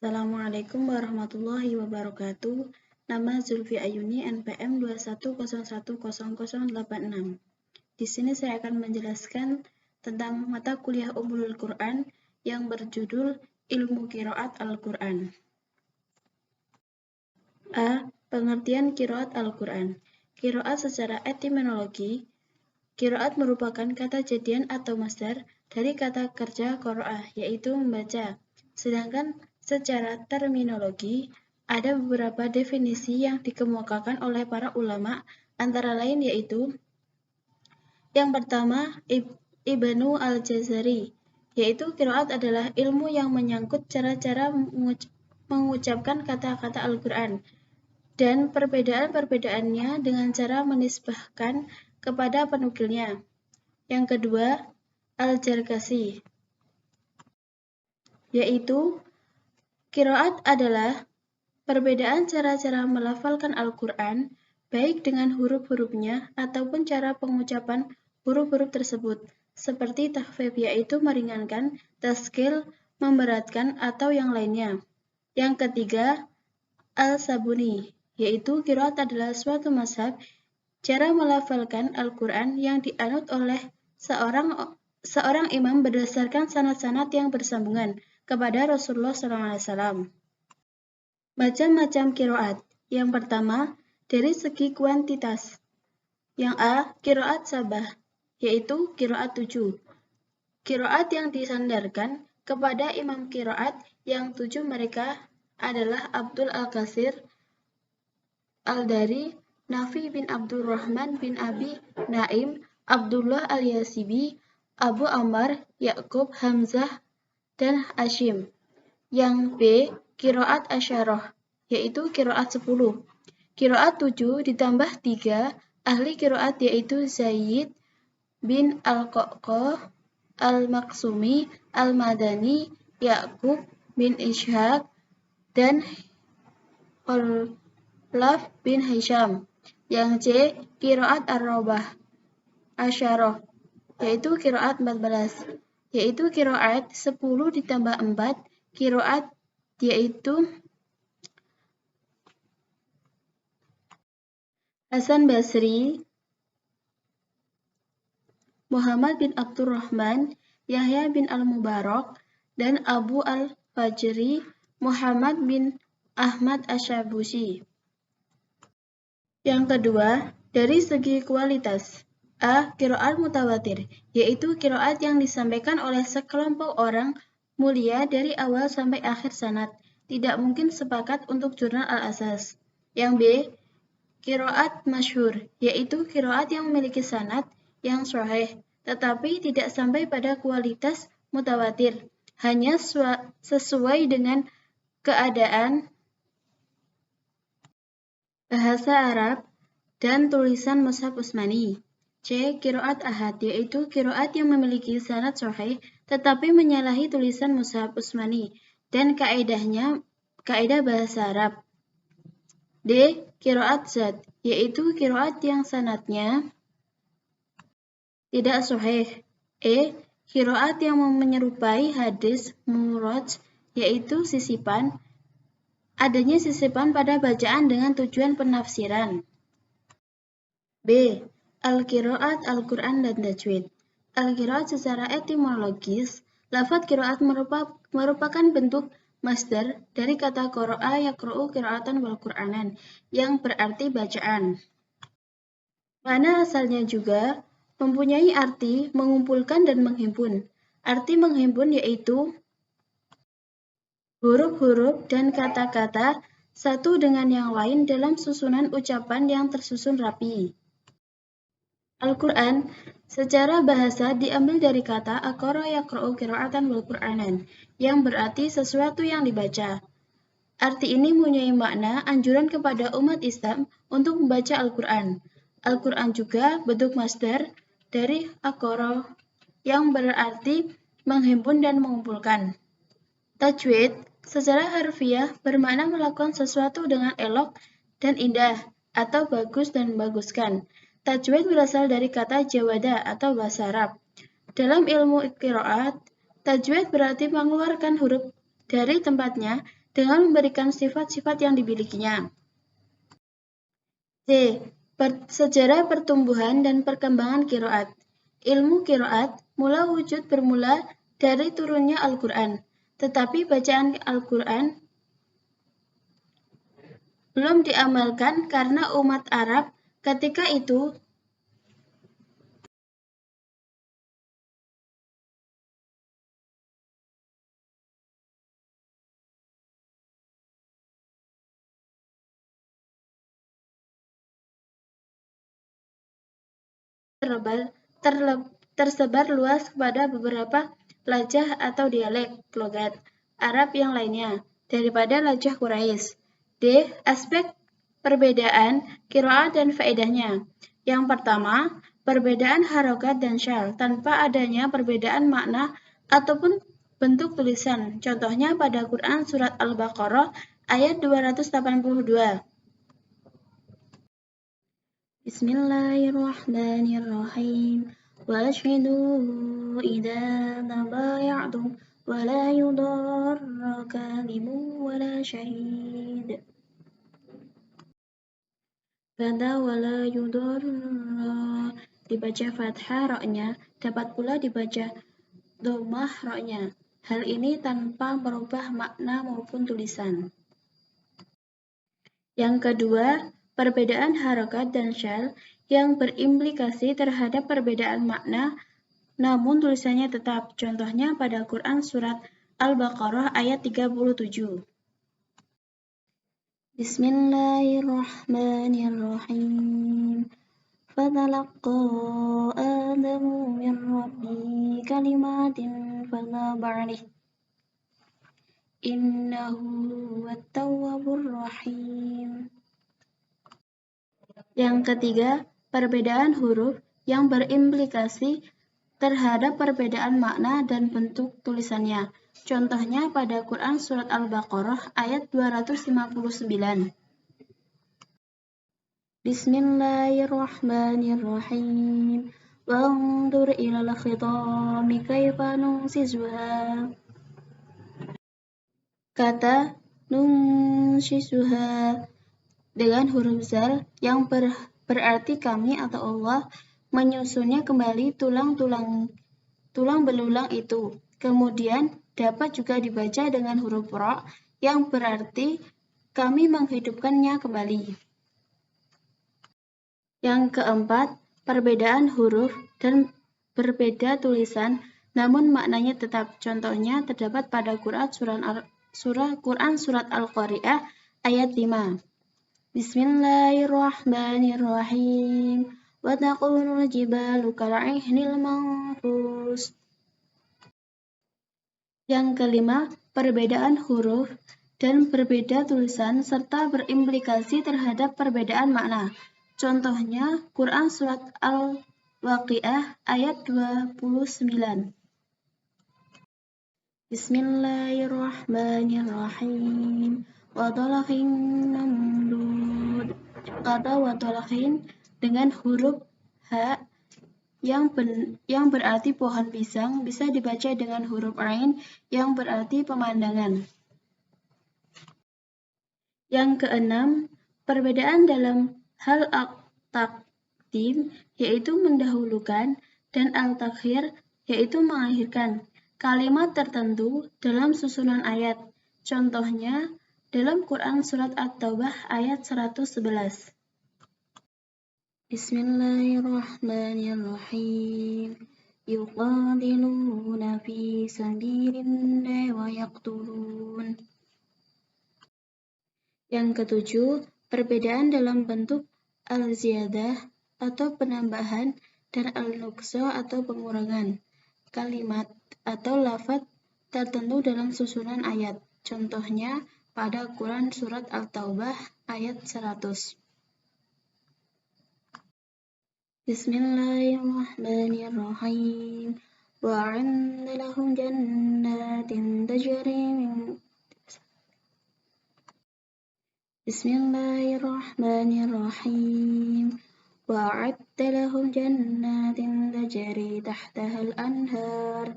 Assalamualaikum warahmatullahi wabarakatuh. Nama Zulfi Ayuni, NPM 210100086. Di sini saya akan menjelaskan tentang mata kuliah Ulumul Quran yang berjudul Ilmu Qiraat Al-Quran. A. Pengertian Qiraat Al-Quran. Qiraat secara etimologi, qiraat merupakan kata jadian atau masdar dari kata kerja qira'ah, yaitu membaca. Sedangkan secara terminologi, ada beberapa definisi yang dikemukakan oleh para ulama, antara lain yaitu yang pertama, Ibnu Al-Jazari, yaitu qiraat adalah ilmu yang menyangkut cara-cara mengucapkan kata-kata Al-Quran dan perbedaan-perbedaannya dengan cara menisbahkan kepada penukilnya. Yang kedua, Al-Jarkasi, yaitu qiraat adalah perbedaan cara-cara melafalkan Al-Quran, baik dengan huruf-hurufnya ataupun cara pengucapan huruf-huruf tersebut, seperti takhfif, yaitu meringankan, taskil, memberatkan, atau yang lainnya. Yang ketiga, Al-Sabuni, yaitu qiraat adalah suatu mazhab cara melafalkan Al-Quran yang dianut oleh seorang imam berdasarkan sanad-sanad yang bersambungan kepada Rasulullah SAW. Macam-macam qiraat. Yang pertama, dari segi kuantitas. Yang A, qiraat sabah, yaitu qiraat 7. Qiraat yang disandarkan kepada imam qiraat yang 7 mereka adalah Abdul Al-Qasir Al-Dari, Nafi bin Abdurrahman bin Abi Naim, Abdullah Al-Yasibi, Abu Ammar, Ya'qub, Hamzah, dan Hashim. Yang B, qiraat asyarah, yaitu qiraat 10. Qiraat 7 ditambah 3 ahli qiraat, yaitu Zaid bin Al-Qaqah, Al-Maksumi, Al-Madani, Ya'qub bin Ishaq, dan Khalaf bin Hisham. Yang C, qiraat ar-rabah asyarah, yaitu qiraat 14, yaitu qiraat 10 ditambah 4 qiraat, yaitu Hasan Basri, Muhammad bin Abdurrahman, Yahya bin Al-Mubarak, dan Abu Al-Fajri, Muhammad bin Ahmad Asy-Syabusi. Yang kedua, dari segi kualitas. A. Qiraat mutawatir, yaitu qiraat yang disampaikan oleh sekelompok orang mulia dari awal sampai akhir sanad, tidak mungkin sepakat untuk jurnal Al-Asas. Yang B. Qiraat masyhur, yaitu qiraat yang memiliki sanad yang sahih, tetapi tidak sampai pada kualitas mutawatir, hanya sesuai dengan keadaan bahasa Arab dan tulisan mushaf Utsmani. C. Qiraat ahad, yaitu qiraat yang memiliki sanad sahih tetapi menyalahi tulisan mushaf Utsmani dan kaidah bahasa Arab. D. Qiraat zat, yaitu qiraat yang sanadnya tidak sahih. E. Qiraat yang menyerupai hadis muraj, yaitu sisipan, adanya sisipan pada bacaan dengan tujuan penafsiran. B. Al-Qiraat Al-Quran dan Tajwid. Al-Qiraat secara etimologis, lafaz qiraat merupakan bentuk masdar dari kata qara'a yaqra'u qira'atan wal Qur'anan, yang berarti bacaan. Makna asalnya juga mempunyai arti mengumpulkan dan menghimpun. Arti menghimpun yaitu huruf-huruf dan kata-kata satu dengan yang lain dalam susunan ucapan yang tersusun rapi. Al-Quran secara bahasa diambil dari kata aqra yaqra'u qira'atan wal Qur'anan, yang berarti sesuatu yang dibaca. Arti ini mempunyai makna anjuran kepada umat Islam untuk membaca Al-Quran. Al-Quran juga bentuk masdar dari aqra yang berarti menghimpun dan mengumpulkan. Tajwid secara harfiah bermakna melakukan sesuatu dengan elok dan indah atau bagus dan membaguskan. Tajwid berasal dari kata jawada atau bahasa Arab. Dalam ilmu qiraat, tajwid berarti mengeluarkan huruf dari tempatnya dengan memberikan sifat-sifat yang dimilikinya. C. Sejarah pertumbuhan dan perkembangan qiraat. Ilmu qiraat mula wujud bermula dari turunnya Al-Quran, tetapi bacaan Al-Quran belum diamalkan karena umat Arab ketika itu tersebar luas kepada beberapa lajah atau dialek logat Arab yang lainnya daripada lajah Quraisy. D. Aspek perbedaan qiraat dan faedahnya. Yang pertama, perbedaan harokat dan syal tanpa adanya perbedaan makna ataupun bentuk tulisan. Contohnya pada Quran surat Al-Baqarah ayat 282. Bismillahirrahmanirrahim. وأشهدوا إذا تبايعتم ولا يضار كاذب ولا شهيد. Kata wala yudor dibaca fathah roknya, dapat pula dibaca dhammah roknya. Hal ini tanpa merubah makna maupun tulisan. Yang kedua, perbedaan harokat dan syal yang berimplikasi terhadap perbedaan makna, namun tulisannya tetap. Contohnya pada Quran surat Al-Baqarah ayat 37. Bismillahirrahmanirrahim. Fatalaqa Adamu min Rabbi kalimatin fatabarih. Innahu wat-tawwabur rahim. Yang ketiga, perbedaan huruf yang berimplikasi terhadap perbedaan makna dan bentuk tulisannya. Contohnya pada Quran surat Al-Baqarah ayat 259. Bismillahirrahmanirrahim. Wanzur ilal khitami kaifa nunsisuha. Kata nunsisuha dengan huruf zal yang berarti kami atau Allah menyusunnya kembali tulang belulang itu. Kemudian dapat juga dibaca dengan huruf ra yang berarti kami menghidupkannya kembali. Yang keempat, perbedaan huruf dan berbeda tulisan namun maknanya tetap. Contohnya terdapat pada Quran surat Al-Qari'ah ayat 5. Bismillahirrahmanirrahim. Wa taqulul jibalu kal'ihnil manfus. Yang kelima, perbedaan huruf dan berbeda tulisan serta berimplikasi terhadap perbedaan makna. Contohnya Quran surat Al-Waqiah ayat 29. Bismillahirrahmanirrahim. Wadolakhin mamdud. Kata wadolakhin dengan huruf H yang berarti pohon pisang bisa dibaca dengan huruf Ain yang berarti pemandangan. Yang keenam, perbedaan dalam hal al-taqdim yaitu mendahulukan dan al-takhir yaitu mengakhirkan kalimat tertentu dalam susunan ayat. Contohnya dalam Quran surat At-Taubah ayat 111. Bismillahirrahmanirrahim. Yuqatiluna fi sabilillahi wa yaqtulun. Yang ketujuh, perbedaan dalam bentuk al-ziyadah atau penambahan dan al-nuqsa atau pengurangan kalimat atau lafaz tertentu dalam susunan ayat. Contohnya pada Quran surat At-Taubah ayat 100. Bismillahirrahmanirrahim. Wa'anna lahum jannatin tajri min Bismillahirrahmanirrahim. Wa'adda lahum jannatin tajri tahtahal anhar.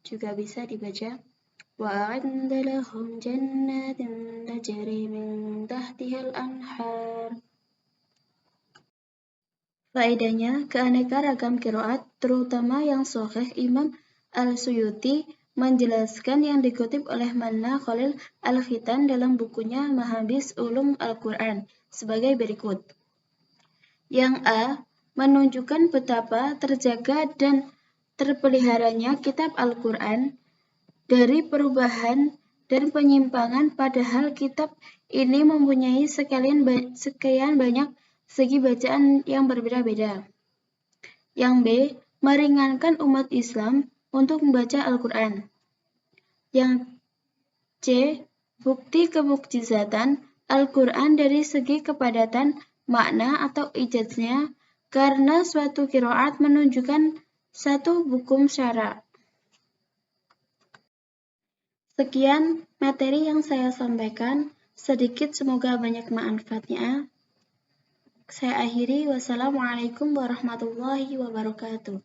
Juga bisa dibaca وأعد لهم جنات تجري من تحتها الأنهار. Faedahnya, keanekaragam qiraat, terutama yang sahih, Imam Al-Suyuti menjelaskan yang dikutip oleh Manna Khalil Al-Khitan dalam bukunya Mahabis Ulum Al-Quran sebagai berikut. Yang A, menunjukkan betapa terjaga dan terpeliharanya kitab Al-Quran dari perubahan dan penyimpangan, padahal kitab ini mempunyai sekian banyak segi bacaan yang berbeda-beda. Yang B, meringankan umat Islam untuk membaca Al-Quran. Yang C, bukti kemukjizatan Al-Quran dari segi kepadatan makna atau ijaznya, karena suatu qiraat menunjukkan satu hukum syara. Sekian materi yang saya sampaikan, sedikit semoga banyak manfaatnya. Saya akhiri, wassalamualaikum warahmatullahi wabarakatuh.